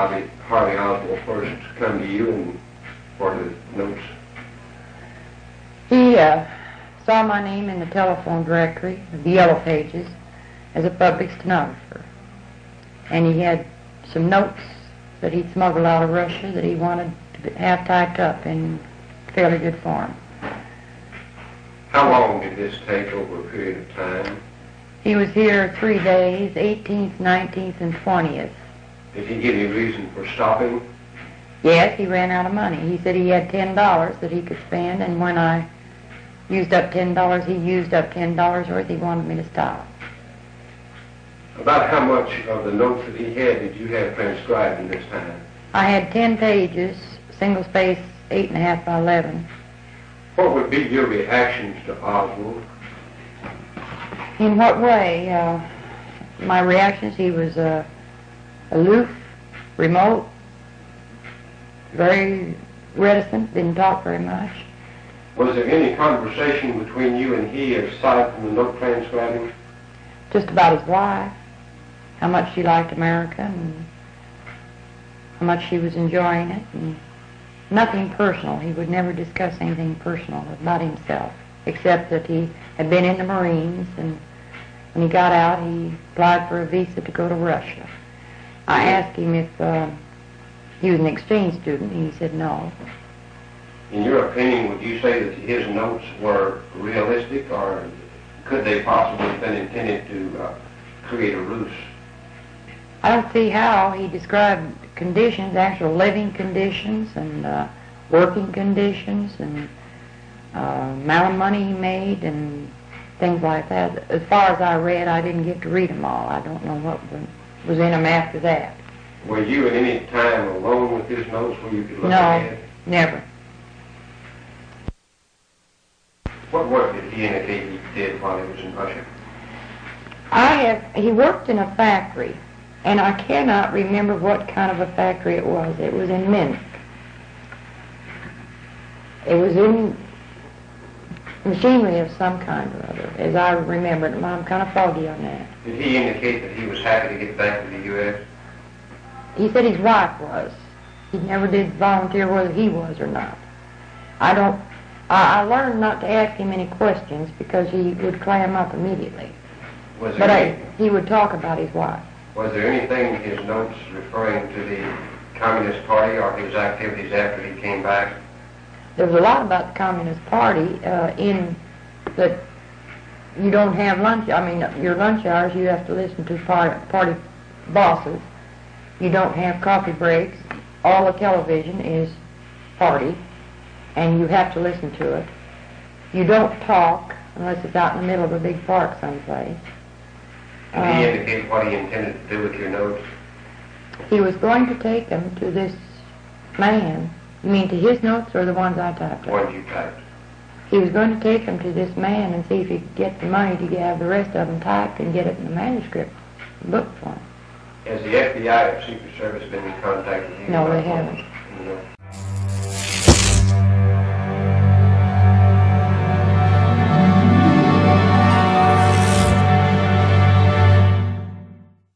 Harvey Oswald first come to you and for the notes? He saw my name in the telephone directory, the Yellow Pages, as a public stenographer. And he had some notes that he'd smuggled out of Russia that he wanted to have typed up in fairly good form. How long did this take over a period of time? He was here 3 days, 18th, 19th, and 20th. Did he give you reason for stopping? Yes, he ran out of money. He said he had $10 that he could spend, and when I used up $10, he used up $10 worth. He wanted me to stop. About how much of the notes that he had did you have transcribed in this time? I had 10 pages, single space, 8.5 by 11. What would be your reactions to Oswald? In what way? My reactions, he was aloof, remote, very reticent, didn't talk very much. Was there any conversation between you and he aside from the note transcribing? Just about his wife, how much she liked America and how much she was enjoying it, and nothing personal. He would never discuss anything personal about himself, except that he had been in the Marines, and when he got out he applied for a visa to go to Russia. I asked him if he was an exchange student, and he said no. In your opinion, would you say that his notes were realistic, or could they possibly have been intended to create a ruse? I don't see how. He described conditions, actual living conditions, and working conditions, and amount of money he made, and things like that. As far as I read, I didn't get to read them all. I don't know what was in them after that. Were you at any time alone with his notes where you could look No, ahead? never. What work did he indicate he did while he was in Russia? He worked in a factory, and I cannot remember what kind of a factory it was. It was in Minsk. It was in machinery of some kind or other, as I remember it. I'm kind of foggy on that. Did he indicate that he was happy to get back to the U.S.? He said his wife was. He never did volunteer whether he was or not. I learned not to ask him any questions because he would clam up immediately. He would talk about his wife. Was there anything in his notes referring to the Communist Party or his activities after he came back? There was a lot about the Communist Party in that you don't have lunch. I mean, your lunch hours, you have to listen to party bosses. You don't have coffee breaks. All the television is party, and you have to listen to it. You don't talk unless it's out in the middle of a big park someplace. Did he indicate what he intended to do with your notes? He was going to take them to this man. You mean to his notes or the ones I typed? The ones you typed. He was going to take them to this man and see if he could get the money to have the rest of them typed and get it in the manuscript book for him. Has the FBI or Secret Service been in contact with you? No, they haven't.